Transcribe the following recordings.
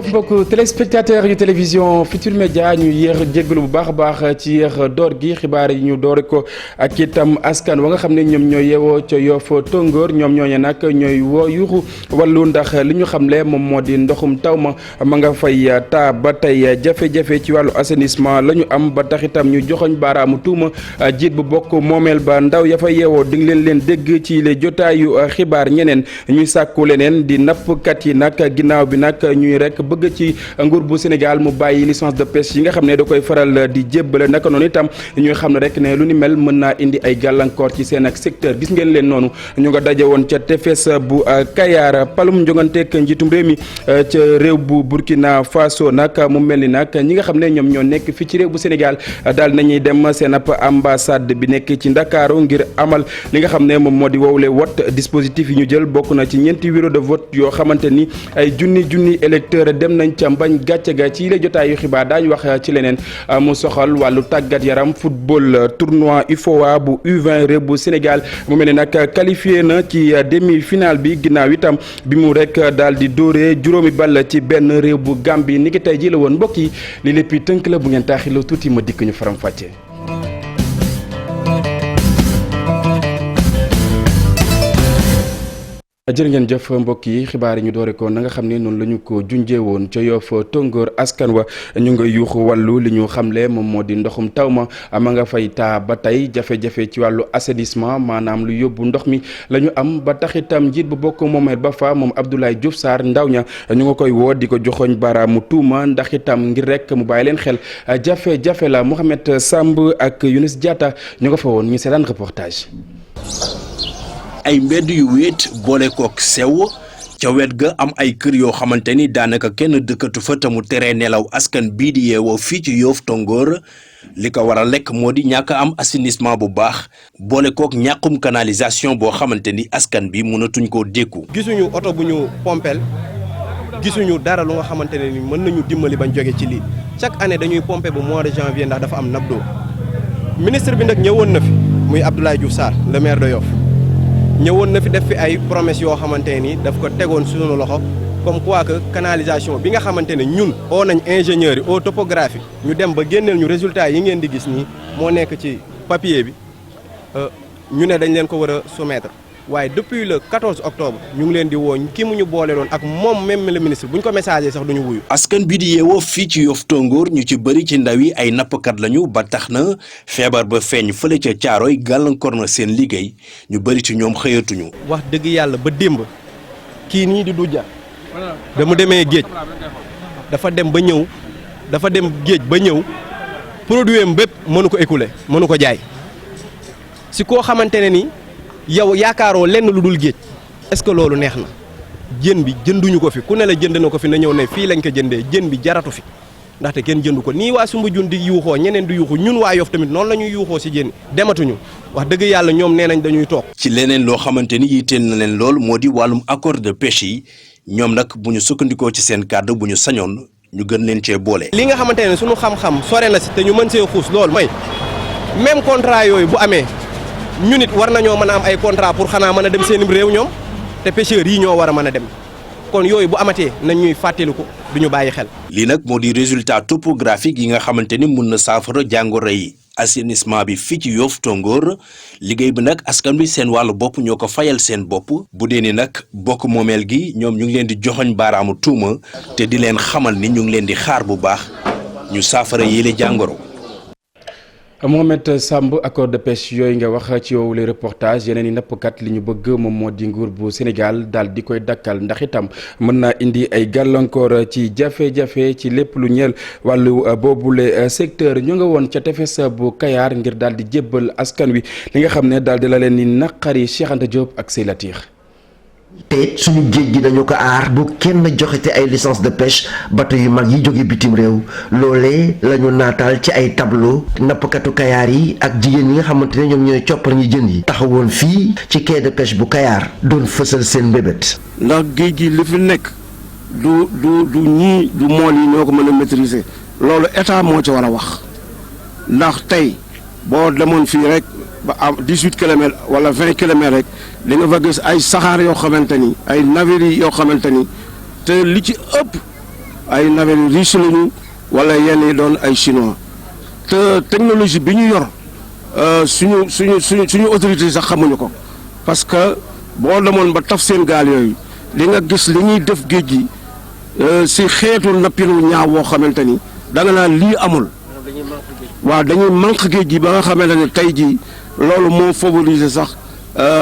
jëf mbokk téléspectateur yu télévision Futurs Médias ñu yéex jéggalu bu baax a baax ci yéex door gi xibaar yi ñu doore ko ak itam askan wa nga xam ne ñoom ñooy yeewoo ca Yoff Tongoor ñoom ñooñe nag ñooy woo yuuxu wàllu ndax li ñu xamle moom moo di ndoxum taw ma nga fay taa ba tey jafe-jafe ci wàllu assainissement la ñu am ba tax itam ñu joxoñ baaraamu tuuma jiit bu bokk moomeel ba ndaw ya fa yeewoo di nga leen dégg ci les jotaayu xibaar ñeneen ñuy sàkku leneen di nappkat yi nag ginnaaw bi nag ñuy rek bëgg ci nguur bu Sénégal mu bàyyi licence de pêche yi nga xam ne da koy faral di jébbale naka noonu itam ñuy xam ne rek ne lu ni mel mën naa indi ay gàllankoor ci seen ak secteur gis ngeen leen noonu ñu nga daje woon ca tefes bu Kayar palum njonganteeg njiitum réew mi ca réew bu Burkina Faso nag mu mel ni nag ñi nga xam ne ñoom ñoo nekk fii ci réew bu Sénégal daal nañuy dem seen ab ambassade bi nekk ci Ndakaaru ngir amal li nga xam ne moom moo di wowle vote dispositif yi ñu jël bokk na ci ñeenti bureau de vote yoo xamante ni ay junni électeur dem nañ ca mbañ gàcce ga ci la jotaayu xibaar daañu wax ci leneen mu soxal wàllu tàggat yaram football tournoi UFOA bu U20 réew bu Sénégal mu mel ni nag qualifié na ci demi-finale bi ginnaaw itam bi mu rek daal di dóoree juróomi ball ci benn réew bu Gambie ni ki tey ji la woon mbokk yi li lépp tënk la bu ngeen taaxiloo tuuti ma dikk ñu faram fàccee. jërë ngeen jëf mbokk yi xibaar yi ñu doore ko na nga xam ne noonu la ñu ko junjee woon ca Yoff Tongoor askan wa ñu nga yuuxu wàllu li ñu xamle moom moo di ndoxum taw ma nga fay taa ba tey jafe-jafe ci wàllu assainissement maanaam lu yóbbu ndox mi la ñu am ba tax itam njiit bu bokk moomeel ba fa moom Abdoulaye Diouf Sarr ndaw ña ñu nga koy woo di ko joxoñ baaraamu tuuma ndax itam ngir rek mu bàyyi leen xel jafe-jafe la Mouhamed Samb ak Younous Diatta ñu nga fa woon ñu seetaan reportage. ay mbedd yu wéet boole kook sew ca wet ga am ay kër yoo xamante ni daanaka kenn dëkkatu fa te mu teree nelaw askan bii di yeewoo fii ci Yoff Tongoor li ko war a lekk moo di ñàkk am assainissement bu baax boole kook ñàkkum canalisation boo xamante ni askan bi mënatuñ koo dékku. gisuñu oto bu ñu pompel gisuñu dara lu nga xamante ne ni mën nañu dimbali bañ jóge ci lii chaque année dañuy pomper bu mois de janvier ndax dafa am nab doo ministre bi nag ñëwoon na fi muy Abdoulaye Diouf Sarr le maire de Yoff ñëwoon na fi def fi ay promesses yoo xamante ni daf ko tegoon suñu loxo comme quoi que canalisation bi nga xamante ne ñun oo nañ ingénieurs yi au topographie ñu dem ba génneel ñu résultats yi ngeen di gis nii moo nekk ci papier bi ñu ne dañ leen ko war a soumettre waaye depuis le 14 octobre ñu ngi leen di woo ki mu ñu boole loon ak moom même le ministre bu ñu ko messager sax duñu wuyu. askan bi di yeewoo fii ci Yoff Tongoor ñu ci bëri ci ndaw yi ay nappkat lañu ba tax na feebar ba feeñ fële ca Caaroy gàllankoor na seen liggéey ñu bëri ci ñoom xëyatuñu. wax dëgg yàlla ba démb kii nii di Duja dama demee géej dafa dem géej ba ñëw produit am bépp mënu ko écouler mënu ko jaay si koo xamante ne ni. yow yaakaaroo lenn lu dul géej est-ce que loolu neex na jën bi jënduñu ko fi ku ne la jënd na ko fi na ñëw ne fii lañ ko jëndee jën bi jaratu fi ndaxte kenn jëndu ko nii waa Soumbédioune di yuuxoo ñeneen di yuuxu ñun waa Yoff tamit noonu la ñuy yuuxoo si jën dematuñu wax dëgg yàlla ñoom nee nañ dañuy toog. ci leneen loo xamante ni yitteel na leen lool moo di wàllum accord de pêche yi ñoom nag bu ñu sukkandikoo ci seen kàddu bu ñu sañoon ñu gën leen cee boole. li nga xamante ne suñu xam-xam sore na si te ñu mën see xuus lool mooy même contrat yooyu bu amee. ñu nit war nañoo mën a am ay contrat pour xanaa mën a dem seen réew ñoom te pêcheurs yi ñoo war a mën a dem kon yooyu bu amatee nañ ñuy fàttaliku du ñu bàyyi xel. lii nag moo di résultat topographique yi nga xamante ni mun na saafara jàngoro yi assainissement bi fii ci Yoff Tongoor liggéey bi nag askan bi seen wàllu bopp ñoo ko fayal seen bopp bu dee ni nag bokk moomeel gi ñoom ñu ngi leen di joxoñ baaraamu tuuma te di leen xamal ni ñu ngi leen di xaar bu baax ñu saafara yéele jàngoro. Mohamed Samb accord de pêche yooyu nga wax ci yow les reportages yeneen i nappkat li ñu bëgg moom moo di nguur bu Sénégal daal di koy dakkal ndax itam mën naa indi ay gàllankoor ci jafe-jafe ci lépp lu ñeel wàllu boobule secteur ñu nga woon ca tefes bu Kayar ngir daal di jébbal askan wi li nga xam ne daal di la leen ni naqari Cheikh Anta Diop ak Seylatir. te suñu géej gi dañu ko aar bu kenn joxete ay licence de pêche bateau yu mag yi jóge bitim réew loolee la ñu naataal ci ay tableau nappkatu Kayaar yi ak jigéen ñi nga xamante ne ñoom ñooy coppar ñi jën yi taxawoon fii ci quai de pêche bu Kayaar doon fësal seen mbébét. ndax géej gi li fi nekk du ñii du mool yi ñoo ko mën a maîtriser loolu état moo ci war a wax ndax tey boo demoon fii rek ba am 18 kilomètres wala 20 kilomètres rek li nga fa gis ay saxaar yoo xamante ni ay navires yoo xamante ni te li ci ëpp ay navires riche lañu wala yenn yi doon ay chinois te technologie bi ñu yor suñu autorité sax xamuñu ko parce que boo demoon ba taf seen gaal yooyu li nga gis li ñuy def géej gi si xeetu nappinu ñaaw woo xamante ni da nga naan lii amul waaw dañuy manque géej gi ba nga xamante ne tey jii loolu moo favoriser sax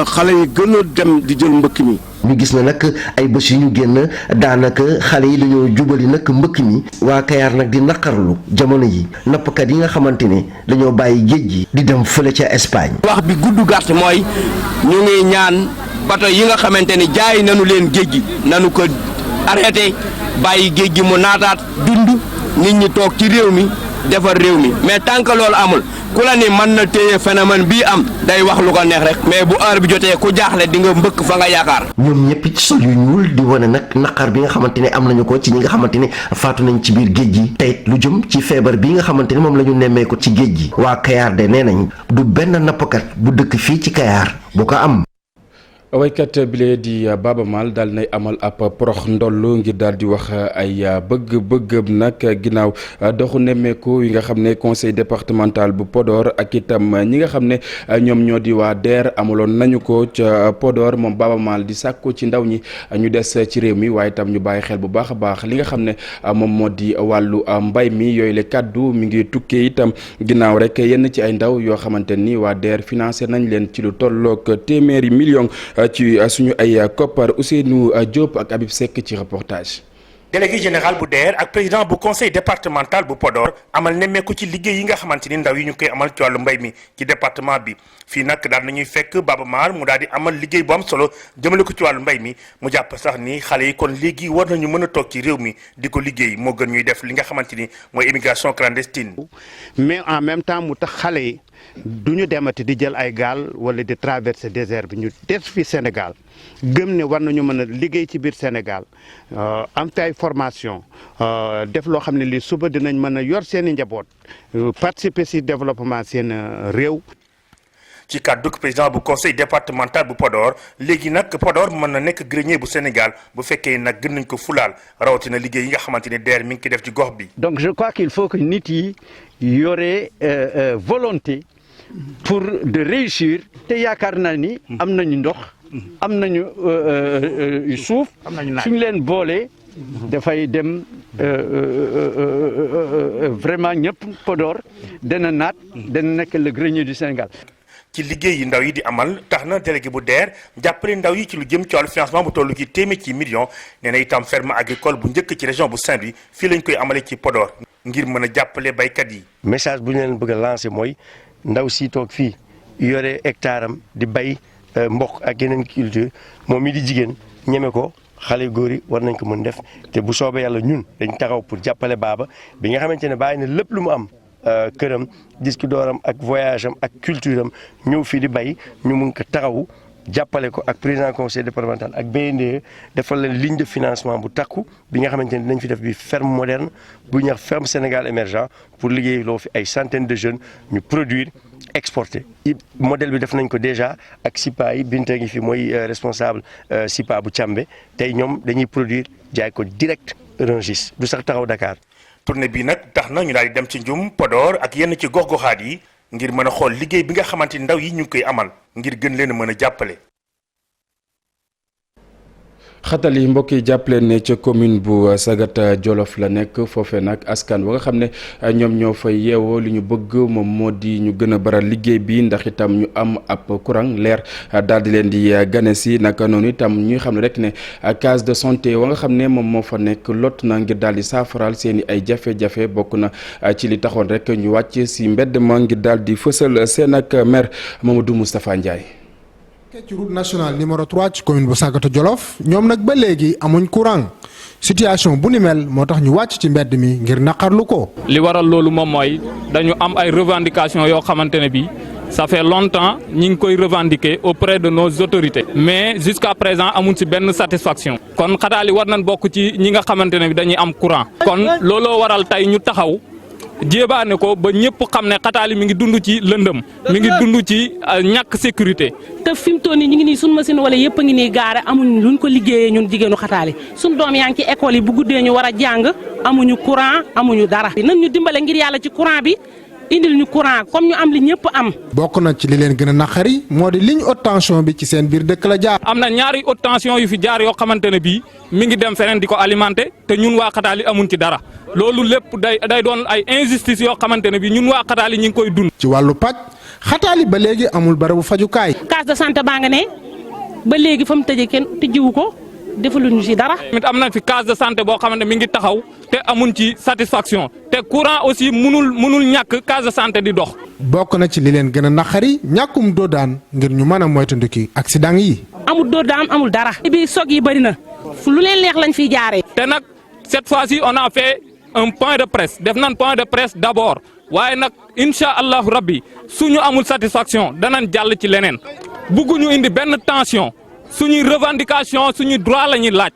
xale yi gën a dem di jël mbëkk mi. ñu gis na nag ay bés yu ñu génn daanaka xale yi dañoo jubali nag mbëkk mi waa Kayar nag di naqarlu jamono yi nappkat yi nga xamante ne dañoo bàyyi géej gi di dem fële ca Espagne. wax bi gudd gàtt mooy ñu ngi ñaan bato yi nga xamante ni jaay nañu leen géej gi nañu ko arrêté bàyyi géej gi mu naataat dund nit ñi toog ci réew mi defar réew mi mais tant que loolu amul ku la ni mën na téye phénomène bii am day wax lu ko neex rek mais bu heure bi jotee ku jaaxle di nga mbëkk fa nga yaakaar. ñoom ñëpp ci sol yu ñuul di wane nag naqar bi nga xamante ne am nañu ko ci ñi nga xamante ne faatu nañ ci biir géej gi tey lu jëm ci feebar bi nga xamante ne moom la ñu nemmeeku ci géej gi waa Kayar de nee nañ du benn nappkat bu dëkk fii ci Kayar bu ko am. waykat bile di Baaba Maal daal nay amal ab porox ndoll ngir daal di wax ay bëgg-bëgg nag ginnaaw doxu nemmeeku yi nga xam ne conseil départemental bu Podor ak itam ñi nga xam ne ñoom ñoo di waa DER amaloon nañu ko ca Podor moom Baaba Maal di sàkku ci ndaw ñi ñu des ci réew mi waaye itam ñu bàyyi xel bu baax a baax li nga xam ne moom moo di wàllu mbay mi yooyu le kàddu mi ngi tukkee itam ginnaaw rek yenn ci ay ndaw yoo xamante ni waa DER financé nañ leen ci lu tolloog téeméeri million ci suñu ay koppar Ousseynou Diop ak Habib Seck ci reportage. délégué général bu DER ak président bu conseil départemental bu Podor amal nemmeeku ci liggéey yi nga xamante ni ndaw yi ñu koy amal ci wàllu mbay mi ci département bi fii nag daal nañuy fekk Baaba Maal mu daal di amal liggéey bu am solo jëmale ko ci wàllu mbay mi mu jàpp sax ni xale yi kon léegi war nañu mën a toog ci réew mi di ko liggéey moo gën ñuy def li nga xamante ni mooy immigration clandestine. mais en même temps mu tax xale yi du ñu demati di jël ay gaal wala di traverser désert bi ñu des fi Sénégal gëm ne war nañu mën a liggéey ci biir Sénégal am fi ay formation def loo xam ne lii suba dinañ mën a yor seen i njaboot participer si développement seen réew. ci kàddu président bu conseil départemental bu Podor léegi nag Podor mën na nekk grenier bu Sénégal bu fekkee nag gën nañ ko fulaal rawatina liggéey yi nga xamante ni DER mi ngi koy def ci gox bi. donc je crois qu'il faut que nit yi yore volonté pour de réussir te yaakaar naa ni am nañu ndox am nañu suuf suñu leen boolee dafay dem vraiment ñëpp Podor dana naat dana nekk le grenier du Sénégal. ci liggéey yi ndaw yi di amal tax na délégué bu DER jàppale ndaw yi ci lu jëm ci wàllu financement bu tollu ci téeméer ci million nee na itam ferme agricole bu njëkk ci région bu Saint-Louis fii lañ koy amale ci Podor ngir mën a jàppale baykat yi. message bu ñu leen bëgg a lancer mooy ndaw si toog fii yore hectare am di bay mboq ak yeneen culture moom mi di jigéen ñeme ko xale góor yi war nañ ko mën def te bu soobee yàlla ñun dañ taxaw pour jàppale baaba bi nga xamante ne bàyyi na lépp lu mu am. këram disque d'oram ak voyage am ak culture am ñëw fii di bay ñu mun ko taxawu jàppale ko ak président conseil départemental ak BNDE defal leen ligne de financement bu takku bi nga xamante ne dinañ fi def bi ferme moderne bu ñuy wax ferme Sénégal émergent pour liggéey loo fi ay centaines de jeunes ñu produire exporter. modèle bi def nañ ko déjà ak SIPA yi Binta ngi fi mooy responsable SIPA bu Càmbe tey ñoom dañuy produire jaay ko direct Rungis du sax taxaw Dakar. tournée bi nag tax na ñu daal di dem ci Njum Podor ak yenn ci gox-goxaat yi ngir mën a xool liggéey bi nga xamante ni ndaw yi ñu ngi koy amal ngir gën leen a mën a jàppale. xatali mbokk yi jàppale ne ca commune bu Sagata Jolof la nekk foofee nag askan wa nga xam ne ñoom ñoo fay yeewoo li ñu bëgg moom moo di ñu gën a baral liggéey bi ndax itam ñu am ab courant leer daal di leen di gane si naka noonu itam ñuy xam ne rek ne case de santé wa nga xam ne moom moo fa nekk lot na ngir daal di saafaraal seen i ay jafe-jafe bokk na ci li taxoon rek ñu wàcc si mbedd ma ngir daal di fësal seen ak maire Mamadou Moustapha Ndiaye. ci route nationale numéro 3 ci commune bu Sagata Jolof ñoom nag ba léegi amuñ courant situation bu ni mel moo tax ñu wàcc ci mbedd mi ngir naqarlu ko. li waral loolu moom mooy dañu am ay revendications yoo xamante ne bii ça fait longtemps ñi ngi koy revendiquer auprès de nos autorités mais jusqu'à présent amuñ ci benn satisfaction. kon xataali war nañ bokk ci ñi nga xamante ne bi dañuy am courant. kon looloo waral tey ñu taxaw jéebaane ko ba ñëpp xam ne Xataali mi ngi dund ci lëndëm mi ngi dund ci ñàkk sécurité. te fi mu toll nii ñu ngi nii suñu machine wala yëpp a ngi nii gaare amuñ luñ ko liggéeyee ñun jigéenu Xataali suñu doom yaa ngi ci école yi bu guddee ñu war a jàng amuñu courant amuñu dara. nan ñu dimbale ngir yàlla ci courant bi indil ñu courant comme ñu am li ñëpp am. bokk na ci li leen gën a naqari moo di ligne haute tension bi ci seen biir dëkk la jaar. am na ñaari haute tension yu fi jaar yoo xamante ne bii mi ngi dem feneen di ko alimenter te ñun waa Xataali amuñ ci dara loolu lépp day doon ay injustice yoo xamante ne bii ñun waa Xataali ñu ngi koy dund. ci wàllu paj Xataali ba léegi amul barabu fajukaay. case de santé baa nga ne ba léegi fa mu tëjee kenn tijjiwu ko defaluñu ci dara. tamit am nañ fi case de santé boo xamante mi ngi taxaw te amuñ ci satisfaction te courant aussi munul ñàkk case de santé di dox. bokk na ci li leen gën a naqari ñàkkum doodaan ngir ñu mën a moytandiku accident yi. amul doodaan amul dara. bi sog yi bëri na lu leen leex lañ fiy jaaree. te nag cette fois-ci on a fait un point de presse def nañ point de presse d'abord waaye nag incha allahu rabbi suñu amul satisfaction danañ jàll ci leneen bugguñu indi benn tension. suñuy revendication suñuy droit la ñuy laaj.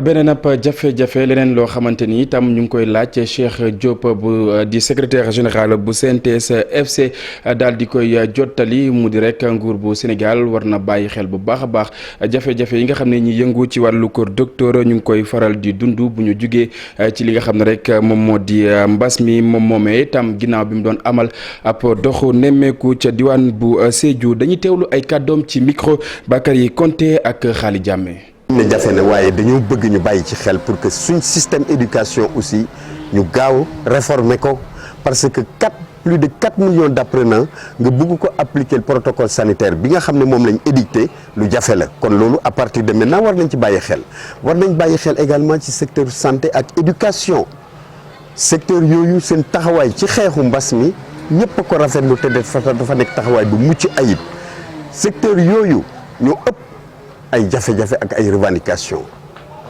beneen ab jafe-jafe leneen loo xamante ni itam ñu ngi koy laaj Cheikh Diop bu di secrétaire général bu CNTS FC daal di koy jottali mu di rek nguur bu Sénégal war na bàyyi xel bu baax a baax jafe-jafe yi nga xam ne ñi yëngu ci wàllu kër docteur ñu ngi koy faral di dund bu ñu jugee ci li nga xam ne rek moom moo di mbas mi moom moomee itam ginnaaw bi mu doon amal ab doxu nemmeeku ca diwaan bu Sédhiou dañuy teewlu ay kàddoom ci micro Bakary Konté ak Xaali Jàmme. ne jafe na waaye dañoo bëgg ñu bàyyi ci xel pour que suñ système éducation aussi ñu gaaw réformer ko parce que plus de 4 millions d'apprenants nga bëgg ko appliquer le protocole sanitaire bi nga xam ne moom lañ édicté lu jafe la kon loolu à partir de maintenant war nañ ci bàyyi xel war nañ bàyyi xel également ci secteur santé ak éducation secteur yooyu seen taxawaay ci xeexu mbas mi ñëpp a ko rafetlu te dafa nekk taxawaay bu mucc ayib secteur yooyu ñoo ëpp ay jafe-jafe ak ay revendications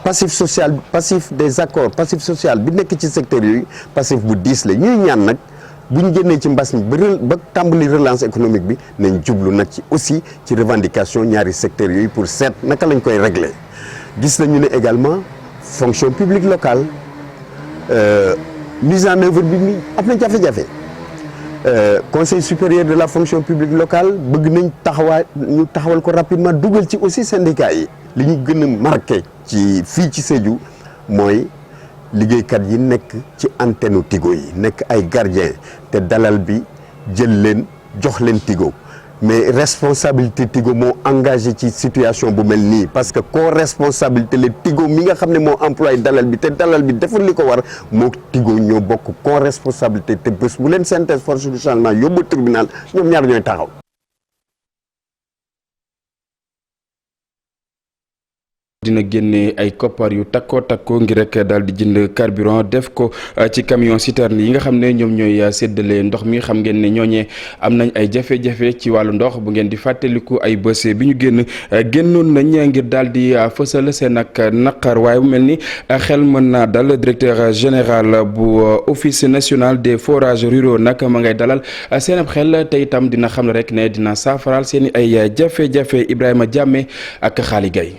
passif social passif des accords passif social bi nekk ci secteur yooyu passif bu diis la ñuy ñaan nag bu ñu génnee ci mbas mi ba tàmbali relance économique bi nañ jublu nag ci aussi ci revendication ñaari secteurs yooyu pour seet naka lañ koy régler gis nañu ne également fonction publique locale mise en œuvre bi mi am na jafe-jafe conseil supérieur de la fonction publique locale bëgg nañ ñu taxawal ko rapidement dugal ci aussi syndicats yi li ñu gën a marqué ci fii ci Sédhiou mooy liggéeykat yi nekk ci antenne Tigo yi nekk ay gardien te dalal bi jël leen jox leen Tigo mais responsabilité Tigo moo engagé ci situation bu mel nii parce que co-responsabilité le Tigo mi nga xam ne moo employé dalal bi te dalal bi deful li ko war moo Tigo ñoo bokk co-responsabilité te bés bu leen synthèse force du changement yóbbu tribunal ñoom ñaar ñooy taxaw. dina génne ay koppar yu takkoo ngir rek daal di jënd carburant def ko ci camion citerne yi nga xam ne ñoom ñooy séddale ndox mi xam ngeen ne ñooñee am nañ ay jafe-jafe ci wàllu ndox bu ngeen di fàttaliku ay bés bi ñu génnoon nañ ngir daal di fësal seen ak naqar waaye bu mel ni xel mën naa dal directeur général bu office national des forages ruraux nag ma ngay dalal seen ab xel te itam dina xam ne rek ne dina saafaral seen ay jafe-jafe Ibrahima Diame ak Xaali Gay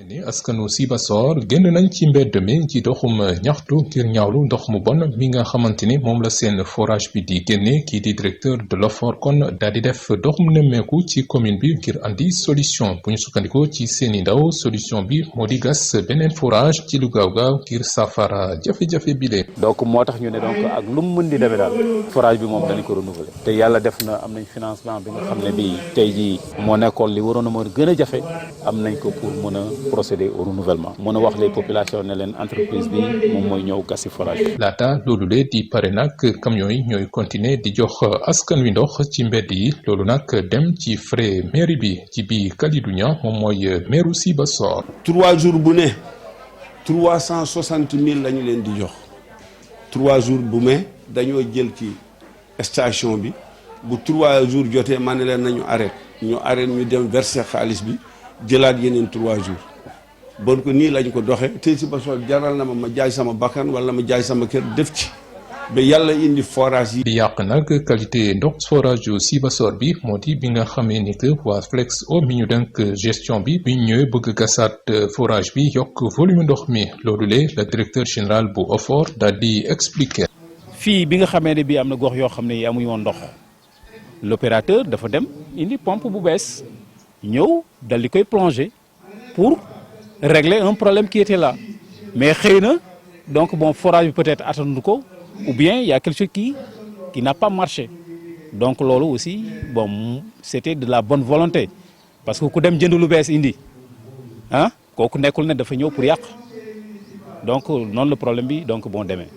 ni askanu Sibassor génn nañ ci mbedd mi ci doxum ñaxtu ngir ñaawlu ndox mu bon mi nga xamante ni moom la seen forage bi di génne kii di directeur de l'OFOR kon daal di def doxum nemmeeku ci commune bi ngir andi solution bu ñu sukkandikoo ci seeni ndaw solution bi moo di gas beneen forage ci lu gaaw ngir safara jafe-jafe bi lee donc moo tax ñu ne donc ak lu mu mën di demee daal forage bi moom dañu ko renouveler te yàlla def na am nañ financement bi nga xam ne bii tey jii moo nekkoon li waroon a mën gën a jafe am nañ ko pour mën a procéder au renouvellement mën a wax les populations ne leen entreprise bi moom mooy ñëw gasi forage. laata loolu de di pare nag camions yi ñooy continuer di jox askan wi ndox ci mbedd yi loolu nag dem ci frais mairie bi ci bi Kalidou Niang moom mooy maire Sibassor. 3 jours bu ne 360 000 la ñu leen di jox 3 jours bu ne dañoo jël ci station bi bu 3 jours jotee ma ne leen nañu arrêté ñu dem verser xaalis bi jëlaat yeneen 3 jours. bon ko nii lañ ko doxee tey Sibassor jaral na ma jaay sama bakkan wala ma jaay sama kër def ci ba yàlla indi forage yi. di yàq nag qualité ndox forage yu Sibassor bi moo di bi nga xamee ni que waa Flex'Eau mi ñu denk gestion bi bi ñëwee bëgg gasaat forage bi yokk volume ndox mi loolu le la directeur général bu OFOR daal di expliquer. fii bi nga xamee ne bii am na gox yoo xam ne yi amuñu woon ndox l'opérateur dafa dem indi pompe bu bees ñëw dal di koy plonger pour régler un problème qui était là mais xëy na donc bon forage bi peut-être attandu ko ou bien il y a quelque chose qui n'a pas marché donc loolu aussi bon c'était de la bonne volonté parce que ku dem jënd lu bees indi ah kooku nekkul ne dafa ñëw pour yàq donc noonu le problème bi donc bon demee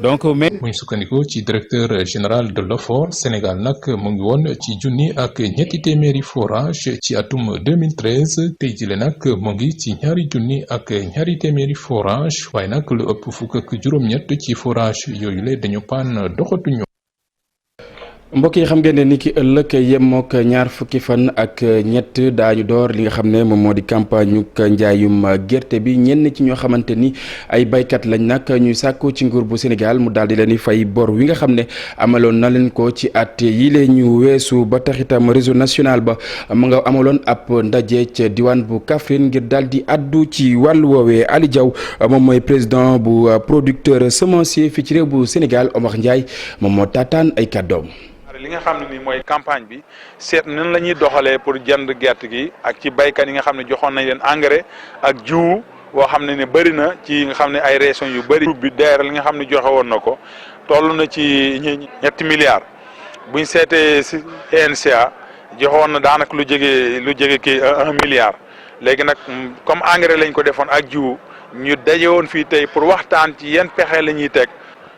donc mais. bu ñu sukkandikoo ci directeur général de l'OFOR Sénégal nag mu ngi woon ci junni ak ñetti téeméeri forage ci atum 2013 tey jile nag mu ngi ci ñaari junni ak ñaari téeméeri forage waaye nag lu ëpp fukk ak juróom-ñett ci forage yooyu la dañu paan doxatuñu. mbokk yi xam ngeen ne ni ki ëllëg yemook ñaar fukki fan ak ñett daañu door li nga xam ne moom moo di campagne njaayum gerte bi ñenn ci ñoo xamante ni ay baykat lañ nag ñuy sàkku ci nguur bu Sénégal mu daal di leen di fay bor wi nga xam ne amaloon na leen ko ci at yi lee ñu weesu ba tax itam réseau national ba mu nga amaloon ab ndaje ca diwaan bu Kaffrine ngir daal di addu ci wàllu woowee Ali Diaw moom mooy président bu producteur semencier fii ci réew bu Sénégal Omar Ndiaye moom moo taataan ay kàddoom. li nga xam ne nii mooy campagne bi seet nan la ñuy doxalee pour jënd gerte gi ak ci baykat yi nga xam ne joxoon nañ leen engrais ak jiwu boo xam ne bëri na ci nga xam ne ay régions yu bëri. bi DER li nga xam ne joxe woon na ko toll na ci ñetti milliards buñ seetee si ENCA joxoon na daanaka lu jege kii 1 milliard léegi nag comme engrais lañ ko defoon ak jiwu ñu daje woon fii tey pour waxtaan ci yan pexe la ñuy teg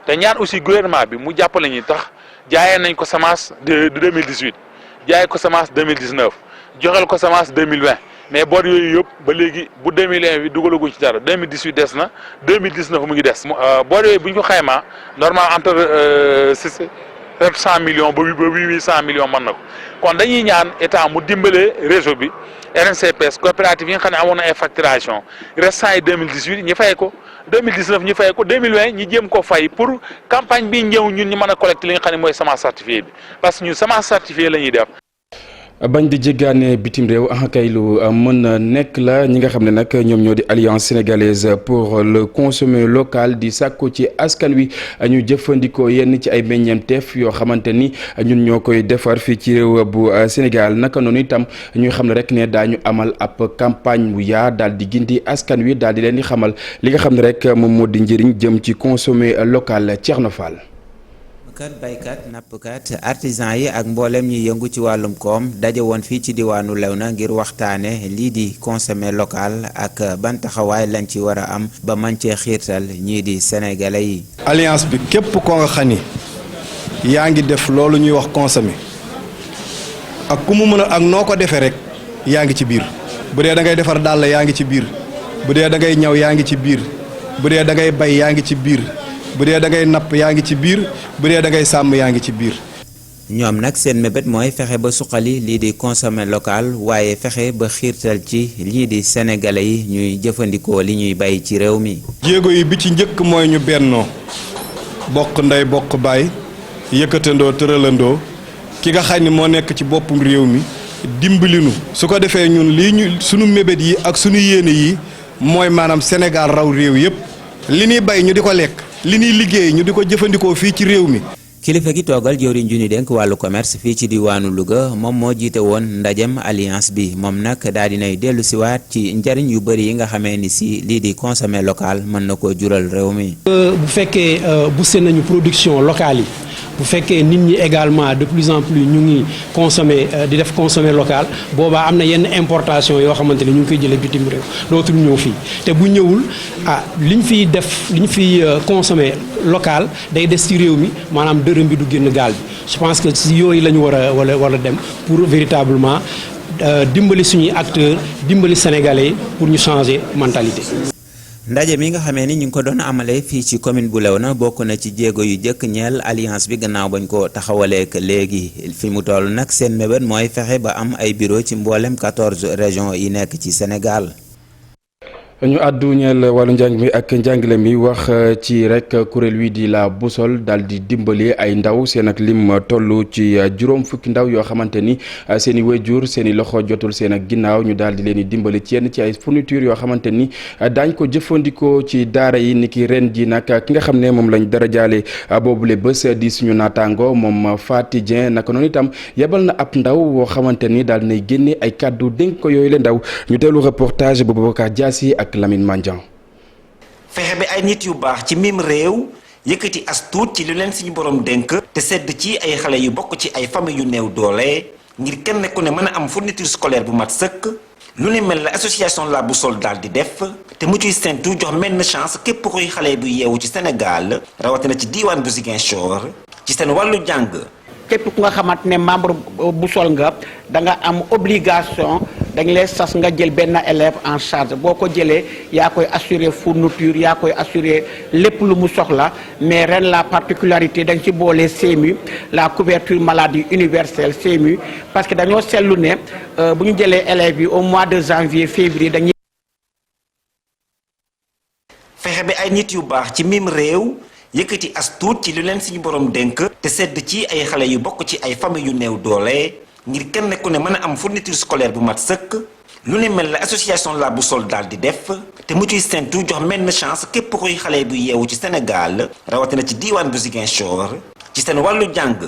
te ñaan aussi gouvernement bi mu jàppale ñu tax. jaayee nañ ko semence de 2018 jaayee ko semence 2019 joxel ko semence 2020 mais bor yooyu yëpp ba léegi bu 2020 bi dugalaguñ ci dara 2018 des na 2019 mu ngi des. bor yooyu bu ñu ko xaymaa normal entre 700 millions ba 800 millions mën na ko kon dañuy ñaan état mu dimbale réseau bi RNCPS coopérative yi nga xam ne amoon na ay facturation restant yi 2018 ñu fay ko. 2019 ñu fay ko 2020 ñu jéem ko fay pour campagne bi ñëw ñun ñu mën a collecter li nga xam ne mooy semence certifiée bi parce que ñun semence certifiée la ñuy def. bañ di jéggaane bitim réew kay lu mën a nekk la ñi nga xam ne nag ñoom ñoo di alliance sénégalaise pour le consommé local di sàkku ci askan wi ñu jëfandikoo yenn ci ay meññeenteef yoo xamante ni ñun ñoo koy defar fii ci réew bu Sénégal naka noonu itam ñuy xam ne rek ne daañu amal ab campagne bu yaa daal di gindi askan wi daal di leen di xamal li nga xam ne rek moom moo di njëriñ jëm ci consommé local Thierno Fall. baykat nappkat artisan yi ak mboolem ñi yëngu ci wàllum koom daje woon fii ci diwaanu Léona ngir waxtaane lii di consommer local ak ban taxawaay lañ ci war a am ba man cee xiirtal ñii di sénégalais yi. alliance bi képp koo nga xam ni yaa ngi def loolu ñuy wax consommer ak ku mu mën a ak noo ko defee rek yaa ngi ci biir bu dee da ngay defar dàll yaa ngi ci biir bu dee da ngay ñaw yaa ngi ci biir bu dee da ngay bay yaa ngi ci biir. bu dee da ngay napp yaa ngi ci biir bu dee da ngay sàmm yaa ngi ci biir. ñoom nag seen mébét mooy fexe ba suqali lii di consommer local waaye fexe ba xiirtal ci lii di sénégalais yi ñuy jëfandikoo li ñuy bay ci réew mi. jéego yi bi ci njëkk mooy ñu bennoo bokk ndey bokk baay yëkkatandoo tëralandoo ki nga xam ni moo nekk ci boppum réew mi dimbalinu su ko defee ñun lii ñu sunu mébét yi ak sunu yéene yi mooy maanaam Sénégal raw réew yépp li ñuy bay ñu di ko lekk. li ñuy liggéey ñu di ko jëfandikoo fii ci réew mi. kilifa gi toogal jëwriñ ju ñu dénk wàllu commerce fii ci diwaanu Louga moom moo jiite woon ndajem alliance bi moom nag daal dinay dellu siwaat ci njariñ yu bëri yi nga xamee ni si lii di consommer local mën na koo jural réew mi. bu fekkee boosté nañu production locale yi bu fekkee nit ñi également de plus en plus ñu ngi consommer di def consommer local boobaa am na yenn importation yoo xamante ni ñu ngi koy jëlee bitim réew dootul ñëw fii te bu ñëwul liñ fiy def liñ fiy consommer local day des ci réew mi maanaam dërëm bi du génn gaal bi je pense que si yooyu la ñu war a dem pour véritablement dimbali suñuy acteurs dimbali sénégalais pour ñu changer mentalité. ndaje mi nga xamee ni ñu ngi ko doon amale fii ci commune bu Léona bokk na ci jéego yu jëkk ñeel alliance bi gannaaw bañ ko taxawaleek léegi fi mu toll nag seen mébét mooy fexe ba am ay bureau ci mboolem 14 régions yi nekk ci Sénégal. ñu àddu ñeel wàllu njàng mi ak njàngale mi wax ci rek kuréel wi di la Boussole daal di dimbali ay ndaw seen ak lim toll ci juróom fukki ndaw yoo xamante ni seen i waajur seen i loxo jotul seen ak ginnaaw ñu daal di leen di dimbali ci yenn ci ay fourniture yoo xamante ni daañ ko jëfandikoo ci daara yi ni ki ren ji nag ki nga xam ne moom lañ dara jaale boobule bés di suñu naataango moom Faty Dieng naka noonu itam yebal na ab ndaw woo xamante ni daal nay génne ay kàddu dénk ko yooyu la ndaw ñu teelu reportage bu Babacar Diassi ak Lamine Mandian. fexe bi ay nit yu baax ci mim réew yëkkati as tuut ci lu leen suñu borom dénk te sedd ci ay xale yu bokk ci ay famille yu néew doole ngir kenn ku ne mën a am fourniture scolaire bu mat sëkk lu ne mel la association La Boussole daal di def te mu ciy séntu jox menn chance képp kuy xale bu yeewu ci Sénégal rawatina ci diiwaan bu Ziguinchor ci seen wàllu jàng. képp ku nga xamante ne membre Boussole nga da nga am obligation dañ lay sas nga jël benn élève en charge boo ko jëlee yaa koy assurer fourniture yaa koy assurer lépp lu mu soxla mais ren la particularité dañ ci boole CMU la couverture maladie universelle CMU parce que dañoo seetlu ne bu ñu jëlee élèves yi au mois de janvier février dañuy. fexe bi ay nit yu baax ci mim réew. yëkkati as tuut ci lu leen suñu borom dénk te sedd ci ay xale yu bokk ci ay famille yu néew doole ngir kenn ku ne mën a am fourniture scolaire bu mat sëkk lu ne mel la association La Boussole daal di def te mu ciy séntu jox menn chance képp kuy xale bu yeewu ci Sénégal rawatina ci diiwaan bu Ziguinchor ci seen wàllu jàng.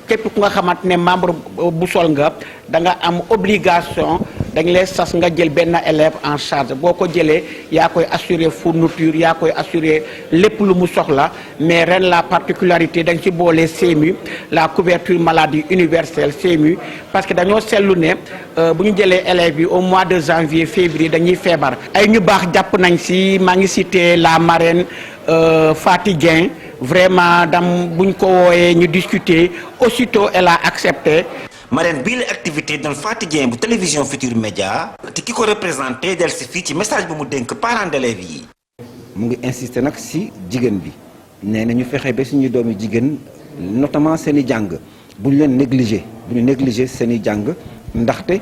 képp ku nga xamante ne membre Boussole nga da nga am obligation dañ lay sas nga jël benn élève en charge boo ko jëlee yaa koy assurer fourniture yaa koy assurer lépp lu mu soxla mais ren la particularité dañ ci boole CMU la couverture maladie universelle CMU parce que dañoo seetlu ne bu ñu jëlee élèves yi au mois de janvier février dañuy feebar. ay ñu baax jàpp nañ si maa ngi cité la marraine Faty Dieng vraiment buñ ko wooyee ñu discuter aussitôt elle a accepté. marraine bii la activité doon Faty Dieng bu télévision Futur Média te ki ko représenté del si fii ci message bu mu dénk parents d'élèves yi. mu ngi insister nag si jigéen bi nee na ñu fexe ba suñu doomi jigéen notamment seen i jàng bu ñu leen négliger seen i jàng ndaxte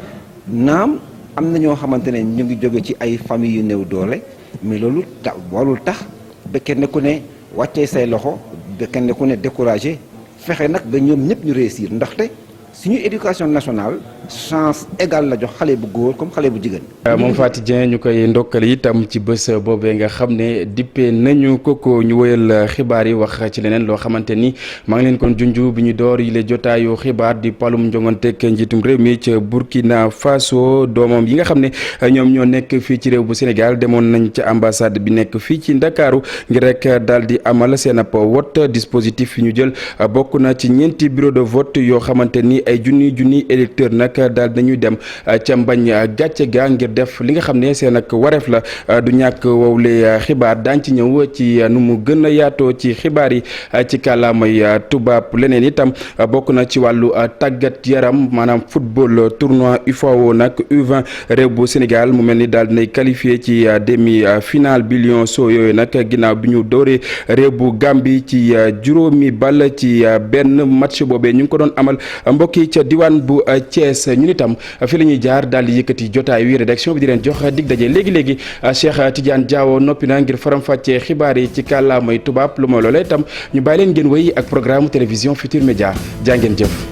naam am na ñoo xamante ne ñu ngi jóge ci ay famille yu néew doole mais loolu warul tax ba kenn ku ne wàccee say loxo ba kenn ku ne découragé fexe nag ba ñoom ñëpp ñu réussir ndaxte. suñu éducation nationale chance égale la jox xale bu góor comme xale bu jigéen. moom Faty Dieng ñu koy ndokkale itam ci bés boobee nga xam ne dippee nañu ko ñu wëyal xibaar yi wax ci leneen loo xamante ni maa ngi leen kon junju bi ñu door yi la jotaayu xibaar di palum njonganteeg njiitum réew mi ca Burkina Faso doomam yi nga xam ne ñoom ñoo nekk fii ci réew bu Sénégal demoon nañ ca ambassade bi nekk fii ci Ndakaaru ngir rek daal di amal seen ab vote dispositif yi ñu jël bokk na ci ñeenti bureau de vote yoo xamante ni ay junni électeur nag daal dañuy dem ca mbañ gàcce ga ngir def li nga xam ne seen ak wareef la du ñàkk wowle xibaar daañ ci ñëw ci nu mu gën a yaatoo ci xibaar yi ci kàllaamay tubaab leneen itam bokk na ci wàllu tàggat yaram maanaam football tournoi UFAO nag U20 réew bu Sénégal mu mel ni daal dinay qualifié ci demi finale bi Lionceaux yooyu nag ginnaaw bi ñu dooree réew bu Gambie ci juróomi bal ci benn match boobee ñu ngi ko doon amal mbokki ca diwaan bu Thiès ñun itam fi la ñuy jaar daal di yëkkati jotaay wi rédaction bi di leen jox dig daje léegi-léegi Cheikh Tidiane Diawo noppi na ngir faram-fàccee xibaar yi ci kàllaamay tubaab lu mooy loolee itam ñu bàyyi leen ngeen wéy ak programme télévision Futur Média jaa ngeen jëf